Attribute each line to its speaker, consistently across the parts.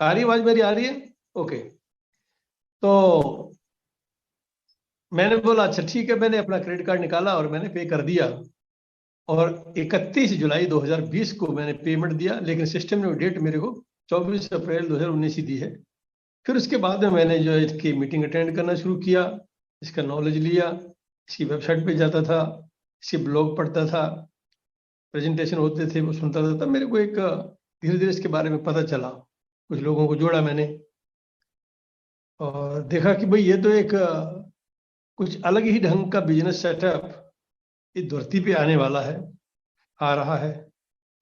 Speaker 1: आ रही आवाज मेरी? आ रही है? ओके। तो मैंने बोला अच्छा ठीक है, मैंने अपना क्रेडिट कार्ड निकाला और मैंने पे कर दिया। और 31 जुलाई 2020 को मैंने पेमेंट दिया, लेकिन सिस्टम ने डेट मेरे को 24 अप्रैल 2019 ही दी है। फिर उसके बाद में मैंने जो है इसकी मीटिंग अटेंड करना शुरू किया, इसका नॉलेज लिया, इसकी वेबसाइट पे जाता था, इसके ब्लॉग पढ़ता था, प्रेजेंटेशन होते थे वो सुनता था। तब मेरे को एक धीरे धीरे इसके बारे में पता चला, कुछ लोगों को जोड़ा मैंने और देखा कि भाई ये तो एक कुछ अलग ही ढंग का बिजनेस सेटअप इस धरती पे आने वाला है, आ रहा है,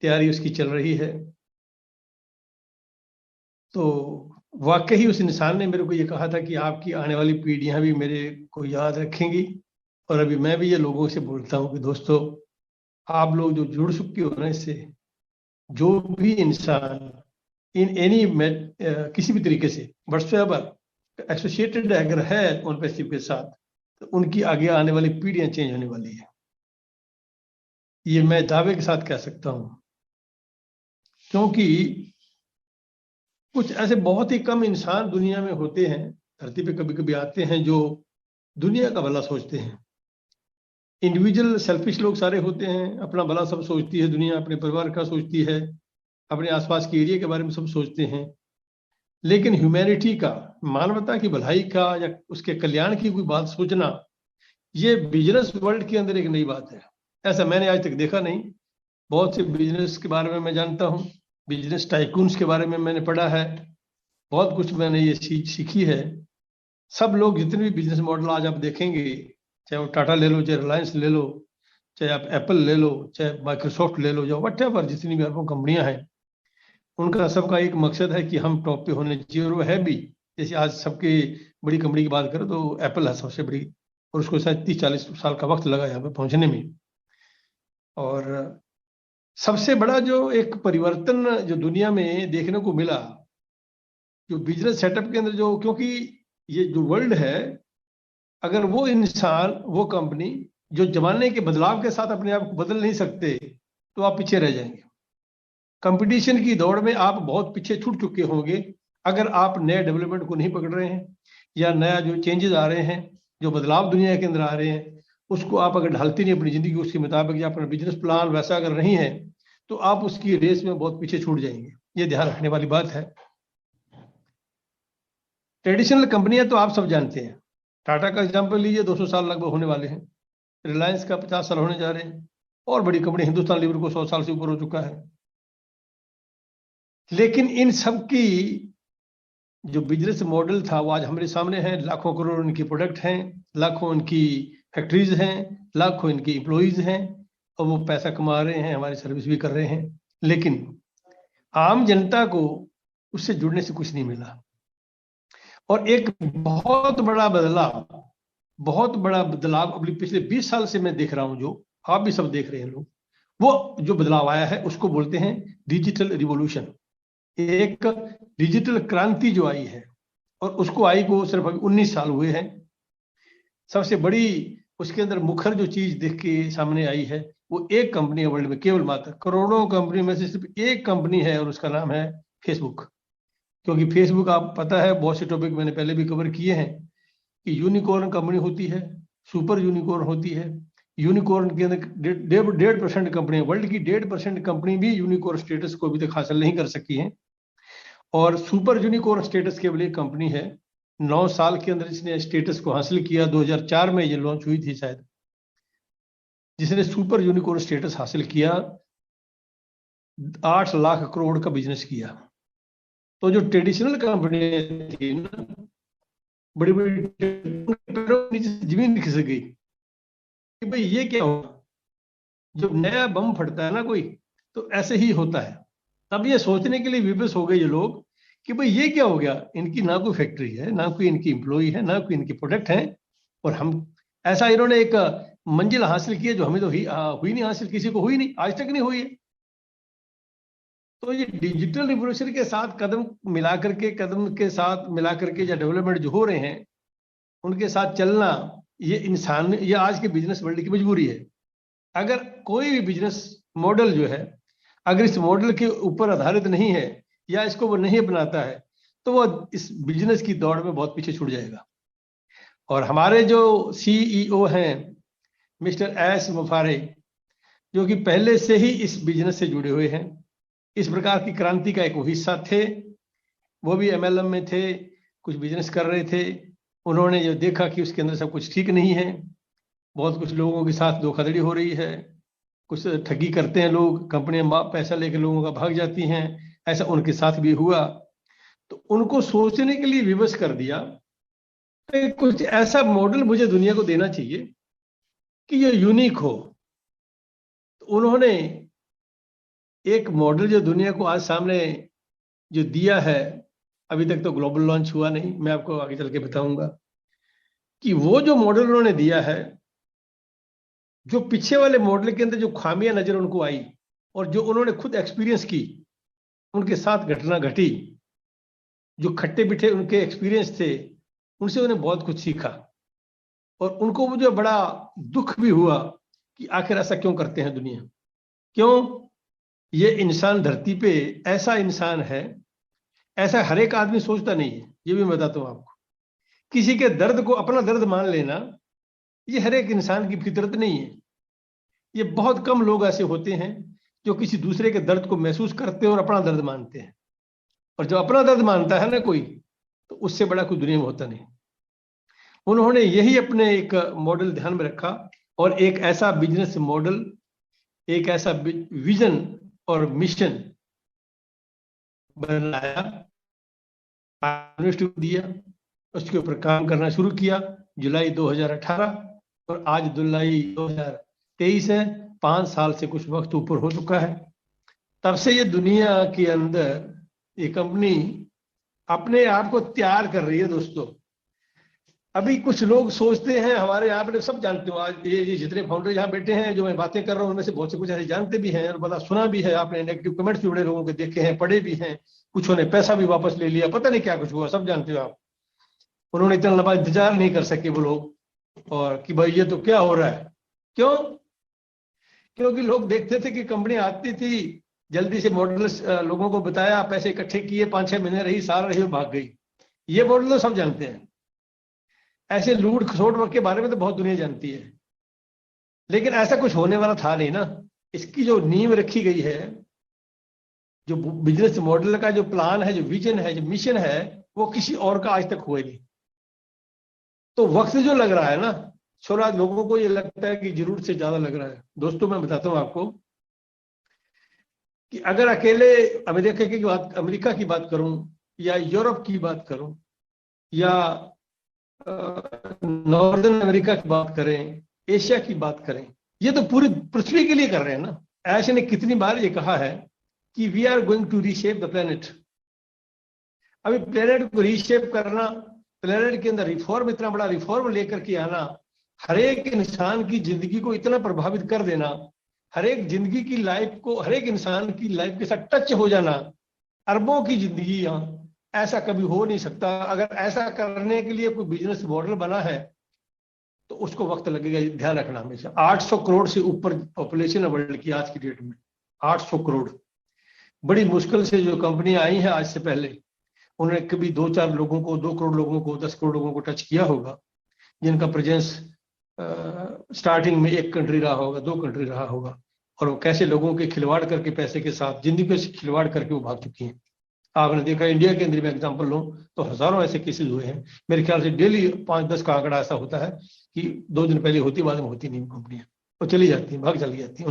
Speaker 1: तैयारी उसकी चल रही है। तो वाकई उस इंसान ने मेरे को ये कहा था कि आपकी आने वाली पीढ़ियां भी मेरे को याद रखेंगी। और अभी मैं भी ये लोगों से बोलता हूँ कि दोस्तों, आप लोग जो जुड़ चुके हो ना इससे, जो भी इंसान इन एनी किसी भी तरीके से व्हाट्सएवर एसोसिएटेड अगर है ऑन पैसिव के साथ, तो उनकी आगे आने वाली पीढ़ियां चेंज होने वाली है। ये मैं दावे के साथ कह सकता हूं, क्योंकि कुछ ऐसे बहुत ही कम इंसान दुनिया में होते हैं, धरती पे कभी कभी आते हैं, जो दुनिया का भला सोचते हैं। इंडिविजुअल सेल्फिश लोग सारे होते हैं, अपना भला सब सोचती है दुनिया, अपने परिवार का सोचती है, अपने आसपास के एरिया के बारे में सब सोचते हैं। लेकिन ह्यूमैनिटी का, मानवता की भलाई का या उसके कल्याण की कोई बात सोचना, ये बिजनेस वर्ल्ड के अंदर एक नई बात है। ऐसा मैंने आज तक देखा नहीं। बहुत से बिजनेस के बारे में मैं जानता हूँ, बिजनेस टाइकून्स के बारे में मैंने पढ़ा है, बहुत कुछ मैंने ये सीखी है। सब लोग जितने भी बिजनेस मॉडल आज आप देखेंगे, चाहे वो टाटा ले लो, चाहे रिलायंस ले लो, चाहे आप एप्पल ले लो, चाहे माइक्रोसॉफ्ट ले लो, या वट एवर जितनी भी आपको कंपनियां हैं, उनका सबका एक मकसद है कि हम टॉप पे होने चाहिए, और वो है भी। जैसे आज सबके बड़ी कंपनी की बात करें तो एप्पल है सबसे बड़ी, और उसको शायद 30-40 साल का वक्त लगा यहाँ पे पहुंचने में। और सबसे बड़ा जो एक परिवर्तन जो दुनिया में देखने को मिला, जो बिजनेस सेटअप के अंदर, जो क्योंकि ये जो वर्ल्ड है, अगर वो इंसान, वो कंपनी जो जमाने के बदलाव के साथ अपने आप को बदल नहीं सकते, तो आप पीछे रह जाएंगे। कंपटीशन की दौड़ में आप बहुत पीछे छूट चुके होंगे अगर आप नए डेवलपमेंट को नहीं पकड़ रहे हैं, या नया जो चेंजेस आ रहे हैं, जो बदलाव दुनिया के अंदर आ रहे हैं, उसको आप अगर ढालते नहीं अपनी जिंदगी उसके मुताबिक, या अपना बिजनेस प्लान वैसा अगर नहीं है, तो आप उसकी रेस में बहुत पीछे छूट जाएंगे। ये ध्यान रखने वाली बात है। ट्रेडिशनल कंपनियां तो आप सब जानते हैं, टाटा का एग्जांपल लीजिए, 200 साल लगभग होने वाले हैं। रिलायंस का 50 साल होने जा रहे हैं, और बड़ी कंपनी हिंदुस्तान लीवर को 100 साल से ऊपर हो चुका है। लेकिन इन सब की जो बिजनेस मॉडल था वो आज हमारे सामने है। लाखों करोड़ इनकी प्रोडक्ट हैं, लाखों इनकी फैक्ट्रीज हैं, लाखों इनकी एम्प्लॉइज हैं, और वो पैसा कमा रहे हैं, हमारी सर्विस भी कर रहे हैं। लेकिन आम जनता को उससे जुड़ने से कुछ नहीं मिला। और एक बहुत बड़ा बदलाव अगले पिछले 20 साल से मैं देख रहा हूं, जो आप भी सब देख रहे हैं लोग, वो जो बदलाव आया है उसको बोलते हैं डिजिटल रिवॉल्यूशन। एक डिजिटल क्रांति जो आई है, और उसको आई को सिर्फ अभी 19 साल हुए हैं। सबसे बड़ी उसके अंदर मुखर जो चीज देख के सामने आई है, वो एक कंपनी है वर्ल्ड में, केवल मात्र करोड़ों कंपनी में से सिर्फ एक कंपनी है, और उसका नाम है फेसबुक। क्योंकि फेसबुक, आप पता है, बहुत से टॉपिक मैंने पहले भी कवर किए हैं कि यूनिकॉर्न कंपनी होती है, सुपर यूनिकॉर्न होती है। यूनिकॉर्न के अंदर 1.5% कंपनी, वर्ल्ड की 1.5% कंपनी भी यूनिकॉर्न स्टेटस को अभी तक हासिल नहीं कर सकी है। और सुपर यूनिकॉर्न स्टेटस केवल एक कंपनी है, 9 साल के अंदर इसने स्टेटस को हासिल किया। 2004 में ये लॉन्च हुई थी शायद, जिसने सुपर यूनिकॉर्न स्टेटस हासिल किया, 8 लाख करोड़ का बिजनेस किया। तो जो ट्रेडिशनल कंपनी थी ना, बड़ी बड़ी जमीन खिसक गई कि भाई ये क्या होगा। जब नया बम फटता है ना कोई, तो ऐसे ही होता है। तब ये सोचने के लिए विवश हो गए ये लोग कि भाई ये क्या हो गया, इनकी ना कोई फैक्ट्री है, ना कोई इनकी एम्प्लॉई है, ना कोई इनके प्रोडक्ट है, और हम ऐसा इन्होंने एक मंजिल हासिल की है जो हमें तो हुई नहीं हासिल, किसी को हुई नहीं, आज तक नहीं हुई है। तो ये डिजिटल रिवोल्यूशन के साथ कदम मिलाकर के जो डेवलपमेंट जो हो रहे हैं, उनके साथ चलना, ये आज के बिजनेस वर्ल्ड की मजबूरी है। अगर कोई भी बिजनेस मॉडल जो है, अगर इस मॉडल के ऊपर आधारित नहीं है, या इसको वो नहीं अपनाता है, तो वो इस बिजनेस की दौड़ में बहुत पीछे छूट जाएगा। और हमारे जो सीईओ हैं मिस्टर एस मुफारे, जो कि पहले से ही इस बिजनेस से जुड़े हुए हैं, इस प्रकार की क्रांति का एक वो हिस्सा थे, वो भी एमएलएम में थे, कुछ बिजनेस कर रहे थे। उन्होंने जो देखा कि उसके अंदर सब कुछ ठीक नहीं है, बहुत कुछ लोगों के साथ धोखाधड़ी हो रही है, कुछ ठगी करते हैं लोग, कंपनियां पैसा लेकर लोगों का भाग जाती हैं, ऐसा उनके साथ भी हुआ। तो उनको सोचने के लिए विवश कर दिया कि कुछ ऐसा मॉडल मुझे दुनिया को देना चाहिए कि ये यूनिक हो। तो उन्होंने एक मॉडल जो दुनिया को आज सामने जो दिया है, अभी तक तो ग्लोबल लॉन्च हुआ नहीं, मैं आपको आगे चल के बताऊंगा कि वो जो मॉडल उन्होंने दिया है, जो पीछे वाले मॉडल के अंदर जो खामियां नजर उनको आई और जो उन्होंने खुद एक्सपीरियंस की, उनके साथ घटना घटी, जो खट्टे बिठे उनके एक्सपीरियंस थे, उनसे उन्हें बहुत कुछ सीखा। और उनको मुझे बड़ा दुख भी हुआ कि आखिर ऐसा क्यों करते हैं दुनिया, क्यों ये इंसान धरती पे ऐसा इंसान है, ऐसा हर एक आदमी सोचता नहीं है। ये भी मैं बताता हूं आपको, किसी के दर्द को अपना दर्द मान लेना ये हर एक इंसान की फितरत नहीं है। ये बहुत कम लोग ऐसे होते हैं जो किसी दूसरे के दर्द को महसूस करते हैं और अपना दर्द मानते हैं। और जब अपना दर्द मानता है ना कोई, तो उससे बड़ा कोई दुनिया में होता नहीं। उन्होंने यही अपने एक मॉडल ध्यान में रखा और एक ऐसा बिजनेस मॉडल, एक ऐसा विजन और मिशन बनाया, दिया, उसके ऊपर काम करना शुरू किया जुलाई 2018 और आज जुलाई 2023 है। 5 साल से कुछ वक्त ऊपर हो चुका है। तब से ये दुनिया के अंदर ये कंपनी अपने आप को तैयार कर रही है। दोस्तों, अभी कुछ लोग सोचते हैं, हमारे यहाँ पे सब जानते हो, आज ये जितने फाउंडर यहाँ बैठे हैं, जो मैं बातें कर रहा हूँ, उनमें से बहुत से कुछ ऐसे जानते भी हैं और बड़ा सुना भी है, आपने नेगेटिव कमेंट्स भी बड़े लोगों के देखे हैं, पढ़े भी हैं, कुछ ने पैसा भी वापस ले लिया, पता नहीं क्या कुछ हुआ, सब जानते हो आप। उन्होंने इतना लंबा इंतजार नहीं कर सके वो लोग, और कि भाई ये तो क्या हो रहा है। क्यों? क्योंकि लोग देखते थे कि कंपनी आती थी, जल्दी से मॉडल लोगों को बताया, पैसे इकट्ठे किए, 5-6 महीने रही, साल रही और भाग गई। ये मॉडल तो सब जानते हैं। ऐसे लूट खसोट के बारे में तो बहुत दुनिया जानती है, लेकिन ऐसा कुछ होने वाला था नहीं ना। इसकी जो नींव रखी गई है, जो बिजनेस मॉडल का जो प्लान है, जो विजन है, जो मिशन है, वो किसी और का आज तक हुआ नहीं। तो वक्त जो लग रहा है ना, छोड़ा लोगों को ये लगता है कि जरूरत से ज्यादा लग रहा है। दोस्तों, मैं बताता हूं आपको कि अगर अकेले अमेरिका की बात करूं, या यूरोप की बात करूं, या नॉर्दर्न अमेरिका की बात करें, एशिया की बात करें, ये तो पूरी पृथ्वी के लिए कर रहे हैं ना। ऐश ने कितनी बार ये कहा है कि we are going to reshape the planet. अभी प्लेनेट को रीशेप करना, प्लेनेट के अंदर रिफॉर्म, इतना बड़ा रिफॉर्म लेकर के आना, हर एक इंसान की जिंदगी को इतना प्रभावित कर देना, हर एक जिंदगी की लाइफ को, हर एक इंसान की लाइफ के साथ टच हो जाना, अरबों की जिंदगी, ऐसा कभी हो नहीं सकता। अगर ऐसा करने के लिए कोई बिजनेस मॉडल बना है तो उसको वक्त लगेगा, ध्यान रखना हमेशा। 800 करोड़ से ऊपर पॉपुलेशन है वर्ल्ड की आज की डेट में, 800 करोड़। बड़ी मुश्किल से जो कंपनियां आई हैं आज से पहले, उन्होंने कभी 2-4 लोगों को, 2 करोड़ लोगों को, 10 करोड़ लोगों को टच किया होगा, जिनका प्रेजेंस स्टार्टिंग में 1 कंट्री रहा होगा, 2 कंट्री रहा होगा, और वो कैसे लोगों के खिलवाड़ करके, पैसे के साथ, जिंदगी से खिलवाड़ करके वो भाग चुकी हैं। आपने देखा इंडिया के अंदर में एग्जांपल लो तो हजारों ऐसे केसेस हुए हैं। मेरे ख्याल से डेली 5-10 का आंकड़ा ऐसा होता है कि 2 दिन पहले होती, बाद में होती नहीं कंपनियां, वो चली जाती हैं, भाग चली जाती हैं।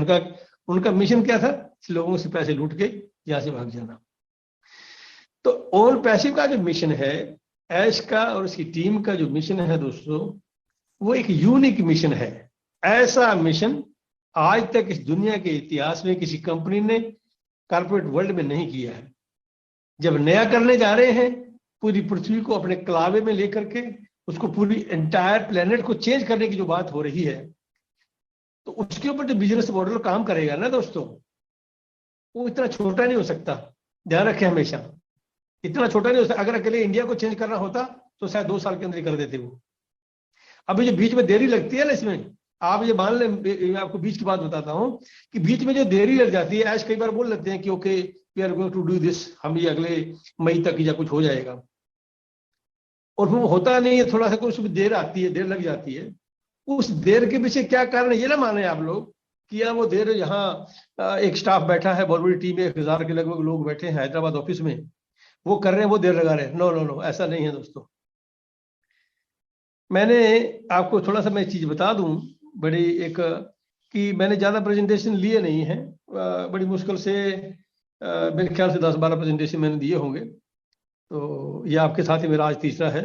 Speaker 1: उनका मिशन क्या था? लोगों से पैसे लूट के यहाँ से भाग जाना। तो ऑल पैसिव का जो मिशन है, ऐश का और उसकी टीम का जो मिशन है दोस्तों, वो एक यूनिक मिशन है। ऐसा मिशन आज तक इस दुनिया के इतिहास में किसी कंपनी ने कॉर्पोरेट वर्ल्ड में नहीं किया है। जब नया करने जा रहे हैं, पूरी पृथ्वी को अपने कलावे में लेकर के, उसको पूरी एंटायर प्लेनेट को चेंज करने की जो बात हो रही है, तो उसके ऊपर जो बिजनेस मॉडल काम करेगा ना दोस्तों, वो इतना छोटा नहीं हो सकता। ध्यान रखें हमेशा, इतना छोटा नहीं हो सकता। अगर अकेले इंडिया को चेंज करना होता तो शायद 2 साल के अंदर ही कर देते वो। अभी जो बीच में देरी लगती है ना इसमें, आप ये मान लें, मैं आपको बीच की बात बताता हूँ कि बीच में जो देरी लग जाती है, ऐश कई बार बोल लेते हैं कि okay we are going to do this, हम ये अगले मई तक या कुछ हो जाएगा, और वो होता नहीं है, थोड़ा सा कुछ देर आती है, देर लग जाती है। उस देर के पीछे क्या कारण है ये ना माने आप लोग कि यार वो देर, यहाँ एक स्टाफ बैठा है, बहुत बड़ी टीम है, 1000 के लगभग लोग बैठे हैं हैदराबाद ऑफिस में, वो कर रहे हैं, वो देर लगा रहे हैं। नो नो नो, ऐसा नहीं है दोस्तों। मैंने आपको थोड़ा सा मैं चीज बता दूं, बड़ी एक, कि मैंने ज्यादा प्रेजेंटेशन लिए नहीं है, बड़ी मुश्किल से मेरे ख्याल से 10-12 प्रेजेंटेशन मैंने दिए होंगे, तो ये आपके साथ ही मेरा आज तीसरा है।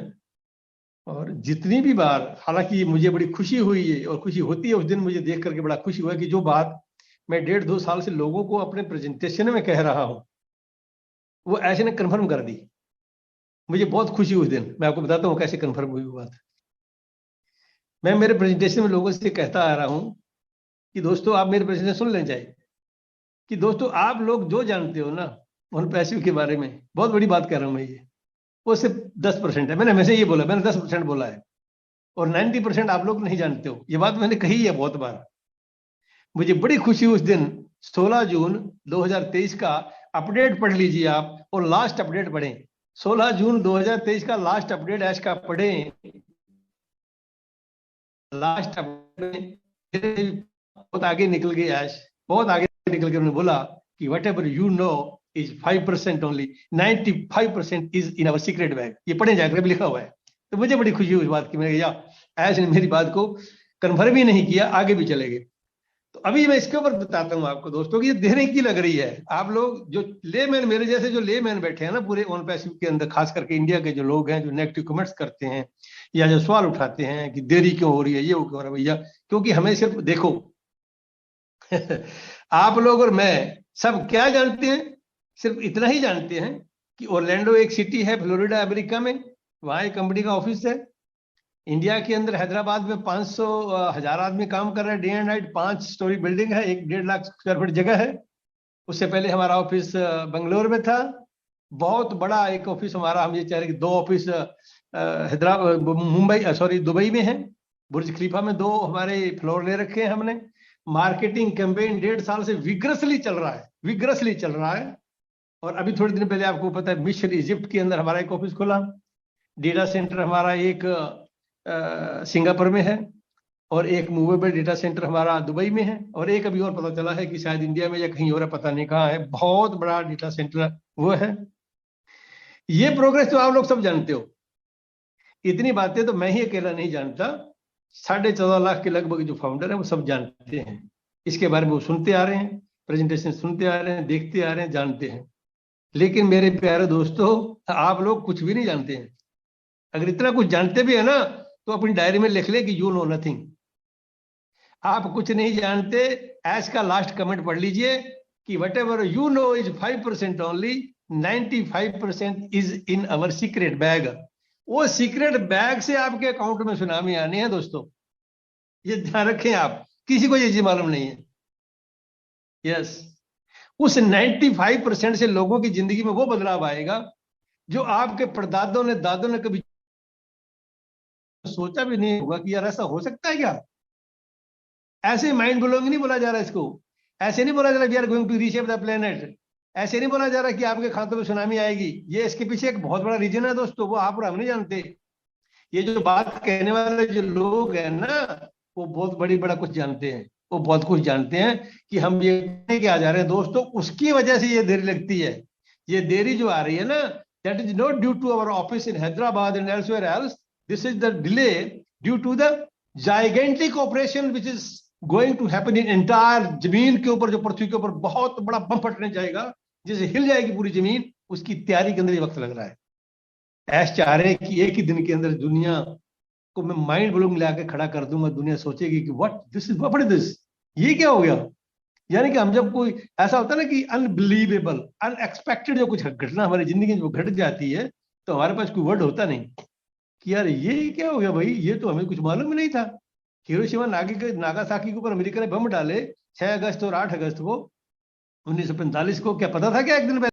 Speaker 1: और जितनी भी बार, हालांकि मुझे बड़ी खुशी हुई है और खुशी होती है, उस दिन मुझे देख करके बड़ा खुशी हुआ कि जो बात मैं 1.5-2 साल से लोगों को अपने प्रेजेंटेशन में कह रहा हूं, वो ऐसे ने कन्फर्म कर दी। मुझे बहुत खुशी हुई उस दिन। मैं आपको बताता हूँ कैसे कन्फर्म हुई वो बात। मैं मेरे प्रेजेंटेशन में लोगों से कहता आ रहा हूं कि दोस्तों आप मेरे प्रेजेंटेशन सुन लें जाए, कि दोस्तों आप लोग जो जानते हो ना उन पैसिव के बारे में, बहुत बड़ी बात कर रहा हूं मैं, ये वो सिर्फ 10% है। मैंने हमेशा ये बोला, मैंने 10% बोला है, और 90% आप लोग नहीं जानते हो। ये बात मैंने कही है बहुत बार। मुझे बड़ी खुशी उस दिन 16 जून 2023 का अपडेट पढ़ लीजिए आप, और लास्ट अपडेट पढ़ें। 16 जून 2023 का लास्ट अपडेट ऐश का पढ़ें। लास्ट अपडेट बहुत आगे निकल गई ऐश, बहुत आगे निकल के उन्होंने बोला कि what ever you know is 5% only, 95% is in our secret bag. ये पढ़े जाकर लिखा हुआ है। तो मुझे बड़ी खुशी हुई इस बात की। मैंने या ऐश ने मेरी बात को कन्फर्म ही नहीं किया, आगे भी चले गए। तो अभी मैं इसके ऊपर बताता हूँ आपको दोस्तों कि ये देने की लग रही है। आप लोग जो लेमैन, मेरे जैसे जो लेमैन बैठे हैं ना पूरे ऑन पैसिव के अंदर, खास करके इंडिया के जो लोग हैं, जो नेगेटिव कमेंट्स करते हैं या जो सवाल उठाते हैं कि देरी क्यों हो रही है, ये क्यों हो रहा है भैया, क्योंकि हमें सिर्फ देखो आप लोग और मैं सब क्या जानते हैं, सिर्फ इतना ही जानते हैं कि ओरलैंडो एक सिटी है फ्लोरिडा अमेरिका में, वहां एक कंपनी का ऑफिस है। इंडिया के अंदर हैदराबाद में 500,000 आदमी काम कर रहे हैं day and night. 5 story building है, 1.5 लाख स्क्वायर फीट जगह है। उससे पहले हमारा ऑफिस बंगलोर में था, बहुत बड़ा एक ऑफिस हमारा। हम ये चाह रहे कि 2 office Hyderabad, Mumbai, sorry Dubai में है। बुर्ज खलीफा में 2 हमारे फ्लोर ले रखे हैं हमने। मार्केटिंग कैंपेन 1.5 साल से विग्रसली चल रहा है, विग्रसली चल रहा है। और अभी थोड़े दिन पहले आपको पता है मिस्र इजिप्ट के अंदर हमारा एक ऑफिस खुला। डेटा सेंटर हमारा एक सिंगापुर में है, और एक मूवेबल डेटा सेंटर हमारा दुबई में है, और एक अभी और पता चला है कि शायद इंडिया में या कहीं और, पता नहीं कहाँ है। बहुत बड़ा डेटा सेंटर वो है। ये प्रोग्रेस तो आप लोग सब जानते हो। इतनी बातें तो मैं ही अकेला नहीं जानता, 14.5 लाख के लगभग जो फाउंडर है वो सब जानते हैं। इसके बारे में वो सुनते आ रहे हैं, प्रेजेंटेशन सुनते आ रहे हैं, देखते आ रहे हैं, जानते हैं। लेकिन मेरे प्यारे दोस्तों, आप लोग कुछ भी नहीं जानते हैं। अगर इतना कुछ जानते भी है ना, तो अपनी डायरी में लिख ले कि यू नो नथिंग। आप कुछ नहीं जानते। ऐश का लास्ट कमेंट पढ़ लीजिए कि what ever you know is 5% only, 95% is in our secret bag. वो सीक्रेट बैग से आपके अकाउंट में सुनामी आनी है दोस्तों, ये ध्यान रखें आप। किसी को ये चीज मालूम नहीं है। यस, उस 95% से लोगों की जिंदगी में वो बदलाव आएगा जो आपके परदादों ने, दादों ने कभी सोचा भी नहीं होगा कि यार ऐसा हो सकता है क्या। ऐसे माइंड ब्लोइंग नहीं बोला जा रहा इसको। ऐसे नहीं बोला जा रहा we are going to reshape the planet. ऐसे नहीं बोला जा रहा कि आपके खातों में सुनामी आएगी। ये इसके पीछे एक बहुत बड़ा रीजन है दोस्तों, वो आप और हम नहीं जानते। ये जो बात कहने वाले जो लोग हैं ना, वो बहुत बड़ा कुछ जानते हैं। वो बहुत कुछ जानते हैं कि हम ये क्या जा रहे हैं दोस्तों, उसकी वजह से ये देरी लगती है। ये देरी जो आ रही है ना, that is not due to our office in Hyderabad and elsewhere else. This is the delay due to the gigantic operation which is going to happen in entire जमीन के ऊपर, जो पृथ्वी के ऊपर बहुत बड़ा बम फटने जाएगा, जिसे हिल जाएगी पूरी जमीन। उसकी तैयारी के अंदर ये वक्त लग रहा है। ऐश चाह रहे हैं कि एक ही दिन के अंदर दुनिया को मैं माइंड ब्लोइंग लाके खड़ा कर दूंगा। दुनिया सोचेगी कि what this is, what is this, ये क्या हो गया। यानी कि हम जब कोई ऐसा होता है ना कि अनबिलीवेबल, अनएक्सपेक्टेड जो कुछ घटना हमारी जिंदगी में घट जाती है, तो हमारे पास कोई वर्ड होता नहीं कि यार ये क्या हो गया भाई, ये तो हमें कुछ मालूम ही नहीं था। हिरोशिमा नागासाकी के ऊपर अमेरिका ने बम डाले 6 अगस्त और 8 अगस्त को 1945 को। क्या पता था क्या एक दिन पहले?